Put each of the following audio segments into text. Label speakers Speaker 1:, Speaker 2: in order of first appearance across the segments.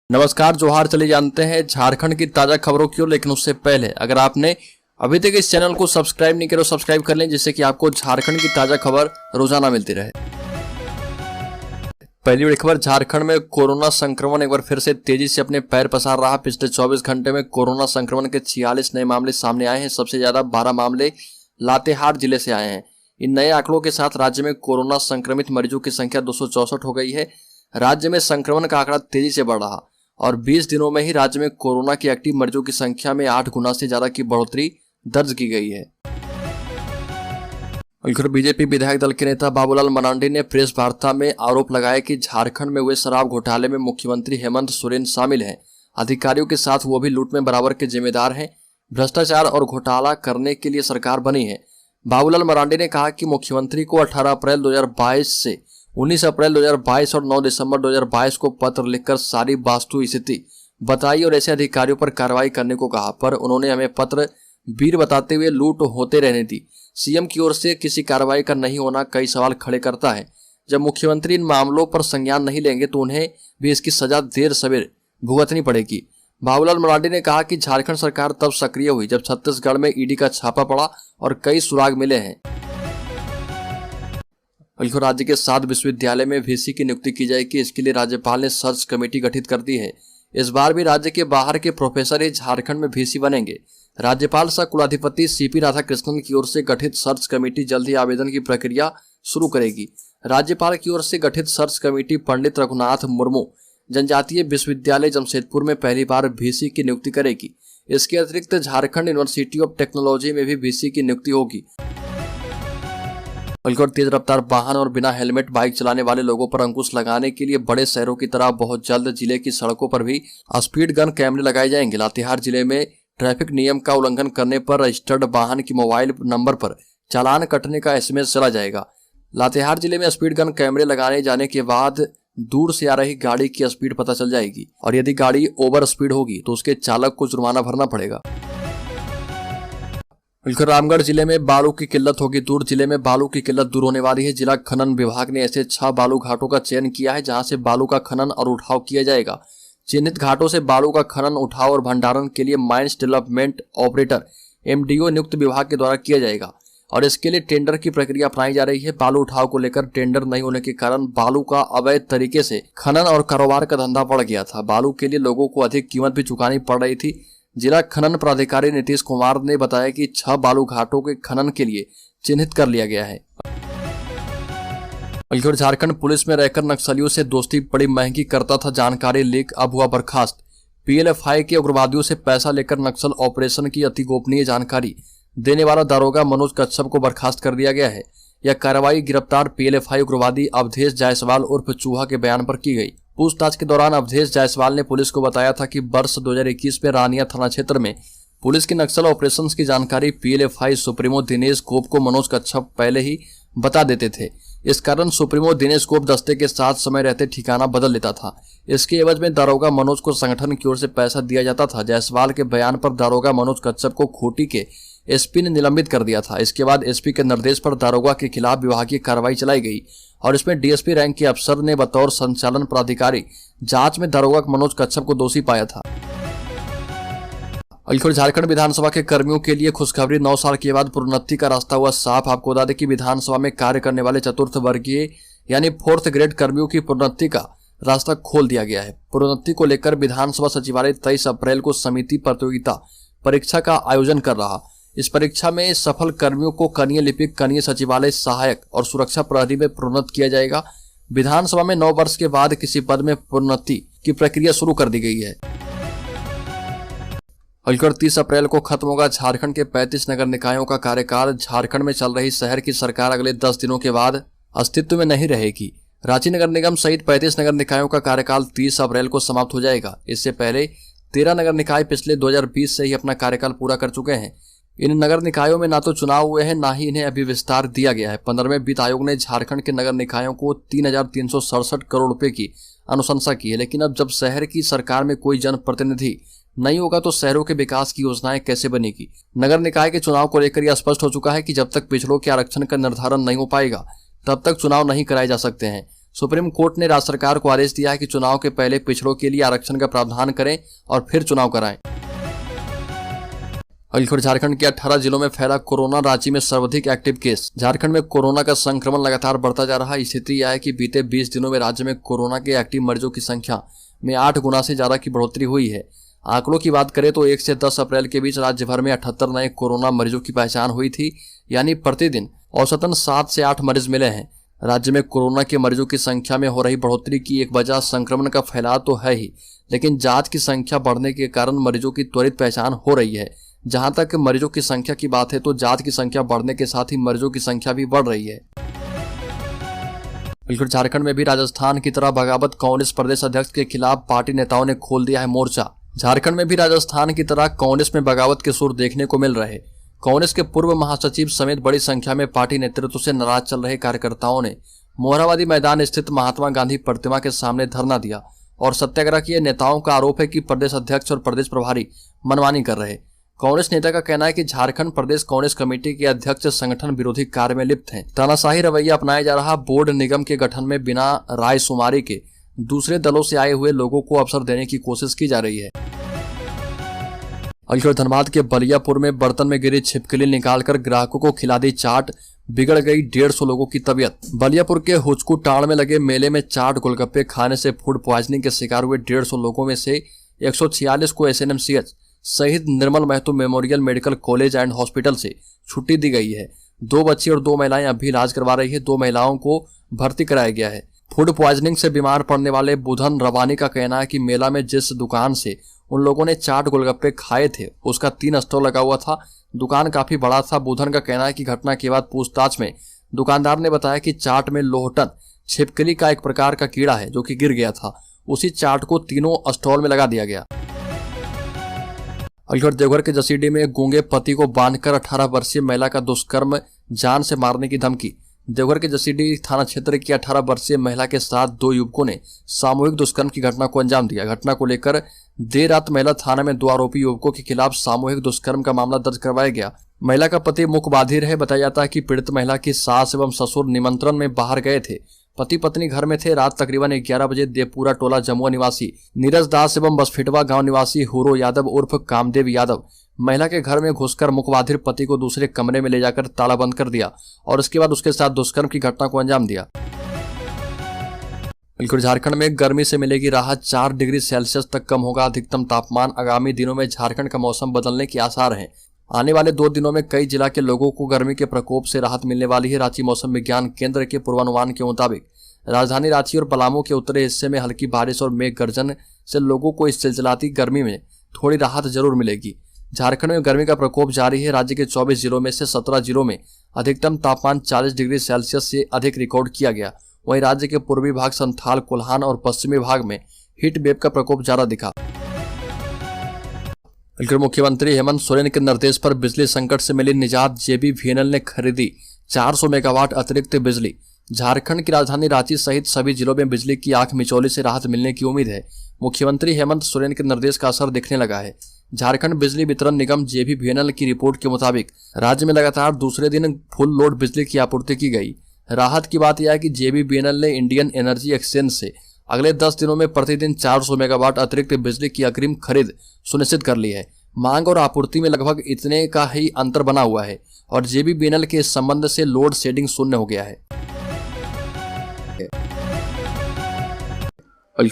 Speaker 1: नमस्कार जोहार। चलिए जानते हैं झारखंड की ताजा खबरों की ओर, लेकिन उससे पहले अगर आपने अभी तक इस चैनल को सब्सक्राइब नहीं किया तो सब्सक्राइब कर लें, जिससे कि आपको झारखंड की ताजा खबर रोजाना मिलती रहे। पहली बड़ी खबर, झारखंड में कोरोना संक्रमण एक बार फिर से तेजी से अपने पैर पसार रहा। पिछले 24 घंटे में कोरोना संक्रमण के 46 नए मामले सामने आए हैं। सबसे ज्यादा 12 मामले लातेहार जिले से आए हैं। इन नए आंकड़ों के साथ राज्य में कोरोना संक्रमित मरीजों की संख्या 264 हो गई है। राज्य में संक्रमण का आंकड़ा तेजी से बढ़ रहा और 20 दिनों में ही राज्य में कोरोना के एक्टिव मरीजों की संख्या में 8 गुना से ज्यादा की बढ़ोतरी दर्ज की गई है। बीजेपी विधायक दल के नेता बाबूलाल मरांडी ने प्रेस वार्ता में आरोप लगाया कि झारखंड में हुए शराब घोटाले में मुख्यमंत्री हेमंत सोरेन शामिल हैं। अधिकारियों के साथ वो भी लूट में बराबर के जिम्मेदार हैं। भ्रष्टाचार और घोटाला करने के लिए सरकार बनी है। बाबूलाल मरांडी ने कहा कि मुख्यमंत्री को 18 अप्रैल 2022 से 19 अप्रैल 2022 और 9 दिसंबर 2022 को पत्र लिखकर सारी वास्तु स्थिति बताई और ऐसे अधिकारियों पर कार्रवाई करने को कहा, पर उन्होंने हमें पत्र वीर बताते हुए लूट होते रहने दी। सीएम की ओर से किसी कार्रवाई का नहीं होना कई सवाल खड़े करता है। जब मुख्यमंत्री इन मामलों पर संज्ञान नहीं लेंगे तो उन्हें भी इसकी सजा देर सवेर भुगतनी पड़ेगी। बाबूलाल मरांडी ने कहा कि झारखंड सरकार तब सक्रिय हुई जब छत्तीसगढ़ में ईडी का छापा पड़ा और कई सुराग मिले हैं। राज्य के 7 विश्वविद्यालय में वीसी की नियुक्ति की जाएगी। इसके लिए राज्यपाल ने सर्च कमेटी गठित कर दी है। इस बार भी राज्य के बाहर के प्रोफेसर ही झारखंड में वीसी बनेंगे। राज्यपाल सह कुलाधिपति सीपी राधाकृष्णन की ओर से गठित सर्च कमेटी जल्द ही आवेदन की प्रक्रिया शुरू करेगी। राज्यपाल की ओर से गठित सर्च कमेटी पंडित रघुनाथ मुर्मू जनजातीय विश्वविद्यालय जमशेदपुर में पहली बार वीसी की नियुक्ति करेगी। इसके अतिरिक्त झारखंड यूनिवर्सिटी ऑफ टेक्नोलॉजी में भी वीसी की नियुक्ति होगी। तेज रफ्तार वाहन और बिना हेलमेट बाइक चलाने वाले लोगों पर अंकुश लगाने के लिए बड़े शहरों की तरह बहुत जल्द जिले की सड़कों पर भी स्पीड गन कैमरे लगाए जाएंगे। लातेहार जिले में ट्रैफिक नियम का उल्लंघन करने पर रजिस्टर्ड वाहन की मोबाइल नंबर पर चालान कटने का एसएमएस चला जाएगा। लातेहार जिले में स्पीड गन कैमरे लगाने जाने के बाद दूर से आ रही गाड़ी की स्पीड पता चल जाएगी और यदि गाड़ी ओवर स्पीड होगी तो उसके चालक को जुर्माना भरना पड़ेगा। रामगढ़ जिले में बालू की किल्लत होगी दूर। जिले में बालू की किल्लत दूर होने वाली है। जिला खनन विभाग ने ऐसे 6 बालू घाटों का चयन किया है जहां से बालू का खनन और उठाव किया जाएगा। चिन्हित घाटों से बालू का खनन, उठाव और भंडारण के लिए माइंस डेवलपमेंट ऑपरेटर MDO नियुक्त विभाग के द्वारा किया जाएगा और इसके लिए टेंडर की प्रक्रिया अपनाई जा रही है। बालू उठाव को लेकर टेंडर नहीं होने के कारण बालू का अवैध तरीके से खनन और कारोबार का धंधा बढ़ गया था। बालू के लिए लोगों को अधिक कीमत भी चुकानी पड़ रही थी। जिला खनन प्राधिकारी नीतीश कुमार ने बताया कि 6 बालू घाटों के खनन के लिए चिन्हित कर लिया गया है। झारखंड पुलिस में रहकर नक्सलियों से दोस्ती बड़ी महंगी करता था, जानकारी लीक, अब हुआ बर्खास्त। PLFI के उग्रवादियों से पैसा लेकर नक्सल ऑपरेशन की अति गोपनीय जानकारी देने वाला दारोगा मनोज कच्छप को बर्खास्त कर दिया गया है। यह कार्रवाई गिरफ्तार PLFI उग्रवादी अवधेश जायसवाल उर्फ चूहा के बयान पर की गई। पूछताछ के दौरान अवधेश जायसवाल ने पुलिस को बताया था कि वर्ष 2021 में रानिया थाना क्षेत्र में पुलिस के नक्सल ऑपरेशंस की जानकारी PLFI सुप्रीमो दिनेश गोप को मनोज कच्छप पहले ही बता देते थे। इस कारण सुप्रीमो दिनेश गोप दस्ते के साथ समय रहते ठिकाना बदल लेता था। इसके एवज में दारोगा मनोज को संगठन की ओर से पैसा दिया जाता था। जायसवाल के बयान पर दारोगा मनोज कच्छप को खूंटी के SP ने निलंबित कर दिया था। इसके बाद SP के निर्देश पर दारोगा के खिलाफ विभागीय कार्रवाई चलाई गई और इसमें DSP रैंक के अफसर ने बतौर संचालन प्राधिकारी जांच में दारोगा मनोज कच्छप को दोषी पाया था। झारखंड विधानसभा के कर्मियों के लिए खुशखबरी, 9 साल के बाद प्रोन्नति का रास्ता हुआ साफ। आपको बता दें कि विधानसभा में कार्य करने वाले चतुर्थ वर्गीय यानी 4th ग्रेड कर्मियों की प्रोन्नति का रास्ता खोल दिया गया है। प्रोन्नति को लेकर विधानसभा सचिवालय 23 अप्रैल को समिति प्रतियोगिता परीक्षा का आयोजन कर रहा। इस परीक्षा में सफल कर्मियों को कनीय लिपिक, कनीय सचिवालय सहायक और सुरक्षा प्रहरी में प्रोन्नत किया जाएगा। विधानसभा में 9 वर्ष के बाद किसी पद में प्रोन्नति की प्रक्रिया शुरू कर दी गई है। 30 अप्रैल को खत्म होगा झारखंड के 35 नगर निकायों का कार्यकाल। झारखंड में चल रही शहर की सरकार अगले 10 दिनों के बाद अस्तित्व में नहीं रहेगी। रांची नगर निगम सहित 35 नगर निकायों का कार्यकाल 30 अप्रैल को समाप्त हो जाएगा। इससे पहले 13 नगर निकाय पिछले 2020 से ही अपना कार्यकाल पूरा कर चुके हैं। इन नगर निकायों में ना तो चुनाव हुए हैं, ना ही इन्हें अभी विस्तार दिया गया है। 15वें वित्त आयोग ने झारखंड के नगर निकायों को 3,367 करोड़ रुपए की अनुशंसा की है, लेकिन अब जब शहर की सरकार में कोई जनप्रतिनिधि नहीं होगा तो शहरों के विकास की योजनाएं कैसे बनेगी। नगर निकाय के चुनाव को लेकर यह स्पष्ट हो चुका है कि जब तक पिछड़ों के आरक्षण का निर्धारण नहीं हो पाएगा तब तक चुनाव नहीं कराए जा सकते हैं। सुप्रीम कोर्ट ने राज्य सरकार को आदेश दिया है कि चुनाव के पहले पिछड़ों के लिए आरक्षण का प्रावधान करें और फिर चुनाव कराएं। अगली झारखंड के 18 जिलों में फैला कोरोना, राज्य में सर्वाधिक एक्टिव केस। झारखंड में कोरोना का संक्रमण लगातार बढ़ता जा रहा है। स्थिति यह है कि बीते 20 दिनों में राज्य में कोरोना के एक्टिव मरीजों की संख्या में 8 गुना से ज्यादा की बढ़ोतरी हुई है। आंकड़ों की बात करें तो 1 से 10 अप्रैल के बीच राज्य भर में 78 नए कोरोना मरीजों की पहचान हुई थी, यानी प्रतिदिन औसतन 7 से 8 मरीज मिले हैं। राज्य में कोरोना के मरीजों की संख्या में हो रही बढ़ोतरी की एक वजह संक्रमण का फैलाव तो है ही, लेकिन जांच की संख्या बढ़ने के कारण मरीजों की त्वरित पहचान हो रही है। जहां तक मरीजों की संख्या की बात है तो जांच की संख्या बढ़ने के साथ ही मरीजों की संख्या भी बढ़ रही है। बिल्कुल झारखंड में भी राजस्थान की तरह बगावत कांग्रेस प्रदेश अध्यक्ष के खिलाफ पार्टी नेताओं ने खोल दिया है मोर्चा। झारखंड में भी राजस्थान की तरह कांग्रेस में बगावत के सुर देखने को मिल रहे। कांग्रेस के पूर्व महासचिव समेत बड़ी संख्या में पार्टी नेतृत्व से नाराज चल रहे कार्यकर्ताओं ने मोरहाबादी मैदान स्थित महात्मा गांधी प्रतिमा के सामने धरना दिया और सत्याग्रह किए। नेताओं का आरोप है कि प्रदेश अध्यक्ष और प्रदेश प्रभारी मनमानी कर रहे। कांग्रेस नेता का कहना है कि झारखंड प्रदेश कांग्रेस कमेटी के अध्यक्ष संगठन विरोधी कार्य में लिप्त हैं। तानाशाही रवैया अपनाया जा रहा। बोर्ड निगम के गठन में बिना रायशुमारी के दूसरे दलों से आए हुए लोगों को अवसर देने की कोशिश की जा रही है। अलीगढ़ धनबाद के बलियापुर में बर्तन में गिरी छिपकली निकालकर ग्राहकों को खिला दी चाट, बिगड़ गई 150 लोगों की तबीयत। बलियापुर के हुचकू टाड़ में लगे मेले में चाट गोलगप्पे खाने से फूड प्वाइजनिंग के शिकार हुए 150 लोगों में से 146 को SNMCH Shaheed Nirmal Mahto memorial medical college and hospital से छुट्टी दी गई है। 2 बच्चे और 2 महिलाएं अभी इलाज करवा रही है। 2 महिलाओं को भर्ती कराया गया है। फूड प्वाइजनिंग से बीमार पड़ने वाले बुधन रवानी का कहना है कि मेला में जिस दुकान से उन लोगों ने चाट गोलगप्पे खाए थे उसका 3 स्टॉल लगा हुआ था। दुकान काफी बड़ा था। बुधन का कहना है कि घटना के बाद पूछताछ में दुकानदार ने बताया कि चाट में लोहटन छिपकली का एक प्रकार का कीड़ा है जो कि गिर गया था। उसी चाट को तीनों स्टॉल में लगा दिया गया। अलीगढ़ देवघर के जसीडीह में गूंगे पति को बांधकर 18 वर्षीय महिला का दुष्कर्म, जान से मारने की धमकी। देवघर के जसीडीह थाना क्षेत्र की 18 वर्षीय महिला के साथ 2 युवकों ने सामूहिक दुष्कर्म की घटना को अंजाम दिया। घटना को लेकर देर रात महिला थाना में 2 आरोपी युवकों के खिलाफ सामूहिक दुष्कर्म का मामला दर्ज करवाया गया। महिला का पति मुख्य बाधिर है। बताया जाता है कि पीड़ित महिला की सास एवं ससुर निमंत्रण में बाहर गए थे। पति पत्नी घर में थे। रात तकरीबन 11 बजे देवपुरा टोला जमुआ निवासी नीरज दास एवं बसफिटवा गांव निवासी हुरो यादव उर्फ कामदेव यादव महिला के घर में घुसकर मुखबाधिर पति को दूसरे कमरे में ले जाकर ताला बंद कर दिया और उसके बाद उसके साथ दुष्कर्म की घटना को अंजाम दिया। बिल्कुल झारखंड में गर्मी से मिलेगी राहत। 4 डिग्री सेल्सियस तक कम होगा अधिकतम तापमान। आगामी दिनों में झारखंड का मौसम बदलने के आसार हैं। आने वाले 2 दिनों में कई जिला के लोगों को गर्मी के प्रकोप से राहत मिलने वाली है। रांची मौसम विज्ञान केंद्र के पूर्वानुमान के मुताबिक राजधानी रांची और पलामू के उत्तरी हिस्से में हल्की बारिश और मेघ गर्जन से लोगों को इस चिलचिलाती गर्मी में थोड़ी राहत जरूर मिलेगी। झारखंड में गर्मी का प्रकोप जारी है। राज्य के 24 जिलों में से 17 जिलों में अधिकतम तापमान 40 डिग्री सेल्सियस से अधिक रिकॉर्ड किया गया। वहीं राज्य के पूर्वी भाग संथाल, कोल्हान और पश्चिमी भाग में हीट वेव का प्रकोप ज्यादा दिखा। मुख्यमंत्री हेमंत सोरेन के निर्देश पर बिजली संकट से मिली निजात। जेबीवीएनएल ने खरीदी 400 मेगावाट अतिरिक्त बिजली। झारखंड की राजधानी रांची सहित सभी जिलों में बिजली की आंख मिचौली से राहत मिलने की उम्मीद है। मुख्यमंत्री हेमंत सोरेन के निर्देश का असर दिखने लगा है। झारखंड बिजली वितरण निगम जेबीवीएनएल की रिपोर्ट के मुताबिक राज्य में लगातार दूसरे दिन फुल लोड बिजली की आपूर्ति की गई। राहत की बात यह है कि जेबीवीएनएल ने इंडियन एनर्जी एक्सचेंज से अगले 10 दिनों में प्रतिदिन 400 मेगावाट अतिरिक्त बिजली की अग्रिम खरीद सुनिश्चित कर ली है। मांग और आपूर्ति में लगभग इतने का ही अंतर बना हुआ है और जेबीवीएनएल के इस संबंध से लोड शेडिंग शून्य हो गया है।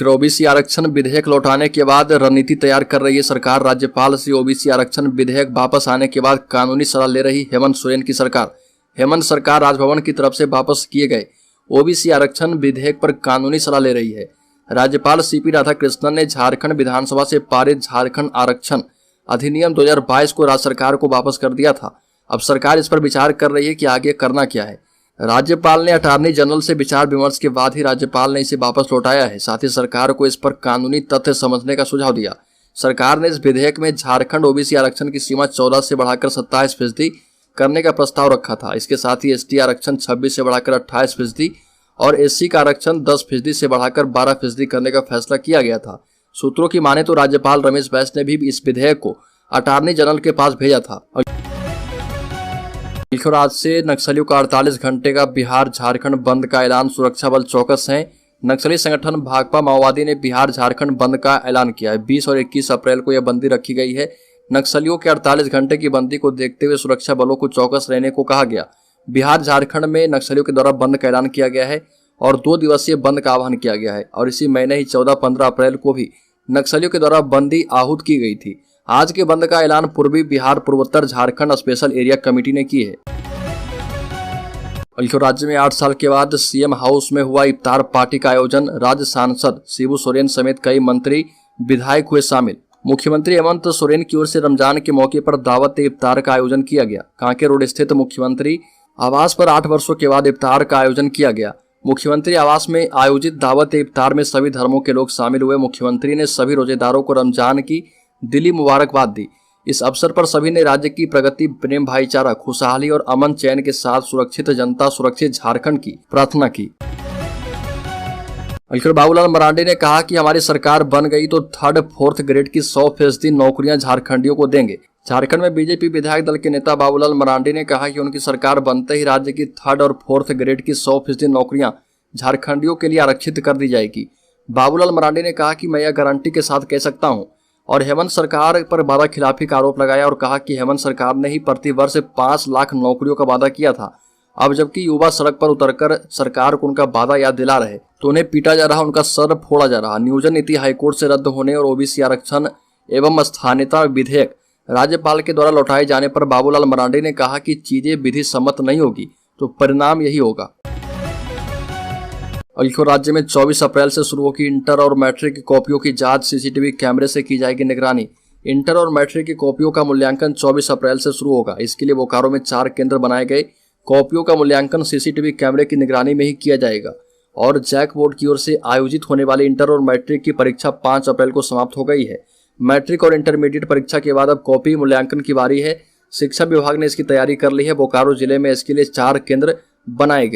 Speaker 1: ओबीसी आरक्षण विधेयक लौटाने के बाद रणनीति तैयार कर रही है सरकार। राज्यपाल से ओबीसी आरक्षण विधेयक वापस आने के बाद कानूनी सलाह ले रही हेमंत सोरेन की सरकार। हेमंत सरकार राजभवन की तरफ से वापस किए गए ओबीसी आरक्षण विधेयक पर कानूनी सलाह ले रही है। राज्यपाल सीपी राधाकृष्णन ने झारखंड विधानसभा से पारित झारखंड आरक्षण अधिनियम 2022 को राज्य सरकार को वापस कर दिया था। अब सरकार इस पर विचार कर रही है कि आगे करना क्या है। राज्यपाल ने अटॉर्नी जनरल से विचार विमर्श के बाद ही राज्यपाल ने इसे वापस लौटाया है। साथ ही सरकार को इस पर कानूनी तथ्य समझने का सुझाव दिया। सरकार ने इस विधेयक में झारखंड ओबीसी आरक्षण की सीमा 14 से बढ़ाकर 27% करने का प्रस्ताव रखा था। इसके साथ ही एसटी आरक्षण 26 से बढ़ाकर 28% और एससी का आरक्षण 10% से बढ़ाकर 12% करने का फैसला किया गया था। सूत्रों की माने तो राज्यपाल रमेश बैस ने भी इस विधेयक को अटॉर्नी जनरल के पास भेजा था। और आज से नक्सलियों का 48 घंटे का बिहार झारखंड बंद का ऐलान, सुरक्षा बल चौकस हैं। नक्सली संगठन भाकपा माओवादी ने बिहार झारखंड बंद का ऐलान किया है। 20 और 21 अप्रैल को यह बंदी रखी गई है। नक्सलियों के 48 घंटे की बंदी को देखते हुए सुरक्षा बलों को चौकस रहने को कहा गया। बिहार झारखंड में नक्सलियों के द्वारा बंद का ऐलान किया गया है और 2 दिवसीय बंद का आह्वान किया गया है और इसी महीने ही 14-15 अप्रैल को भी नक्सलियों के द्वारा बंदी आहूत की गई थी। आज के बंद का ऐलान पूर्वी बिहार पूर्वोत्तर झारखंड स्पेशल एरिया कमेटी ने की है। राज्य में 8 साल के बाद सीएम हाउस में हुआ इफ्तार पार्टी का आयोजन। राज्य सांसद शिबू सोरेन समेत कई मंत्री विधायक हुए शामिल। मुख्यमंत्री हेमंत सोरेन की ओर से रमजान के मौके पर दावत इफ्तार का आयोजन किया गया। कांके रोड स्थित मुख्यमंत्री आवास पर 8 वर्षों के बाद इफ्तार का आयोजन किया गया। मुख्यमंत्री आवास में आयोजित दावत इफ्तार में सभी धर्मों के लोग शामिल हुए। मुख्यमंत्री ने सभी रोजेदारों को रमजान की दिली मुबारकबाद दी। इस अवसर पर सभी ने राज्य की प्रगति, प्रेम, भाईचारा, खुशहाली और अमन चैन के साथ सुरक्षित जनता, सुरक्षित झारखंड की प्रार्थना की। बाबूलाल मरांडी ने कहा कि हमारी सरकार बन गई तो 3rd-4th ग्रेड की 100% नौकरियां झारखंडियों को देंगे। झारखंड में बीजेपी विधायक दल के नेता बाबूलाल मरांडी ने कहा कि उनकी सरकार बनते ही राज्य की 3rd और 4th ग्रेड की 100% नौकरियां झारखंडियों के लिए आरक्षित कर दी जाएगी। बाबूलाल मरांडी ने कहा कि मैं यह गारंटी के साथ कह सकता हूं और हेमंत सरकार पर वादा खिलाफी का आरोप लगाया और कहा कि हेमंत सरकार ने ही प्रति वर्ष 5 लाख नौकरियों का वादा किया था। अब जबकि युवा सड़क पर उतरकर सरकार को उनका वादा याद दिला रहे तो उन्हें पीटा जा रहा, उनका सर फोड़ा जा रहा। नियोजन नीति हाईकोर्ट से रद्द होने और ओबीसी आरक्षण एवं स्थानीयता विधेयक राज्यपाल के द्वारा लौटाए जाने पर बाबूलाल मरांडी ने कहा कि चीजें विधि सम्मत नहीं होगी तो परिणाम यही होगा। राज्य में 24 अप्रैल से शुरू होगी इंटर और मैट्रिक की कॉपियों की जांच। सीसीटीवी कैमरे से की जाएगी निगरानी। इंटर और मैट्रिक की कॉपियों का मूल्यांकन 24 अप्रैल से शुरू होगा। इसके लिए बोकारो में 4 केंद्र बनाए गए। कॉपियों का मूल्यांकन सीसीटीवी कैमरे की निगरानी में ही किया जाएगा और जैक बोर्ड की ओर से आयोजित होने वाली इंटर और मैट्रिक की परीक्षा 5 अप्रैल को समाप्त हो गई है। मैट्रिक और इंटरमीडिएट परीक्षा के बाद अब कॉपी मूल्यांकन की बारी है। शिक्षा विभाग ने इसकी तैयारी कर ली है। बोकारो जिले में इसके लिए 4 केंद्र बनाए गए।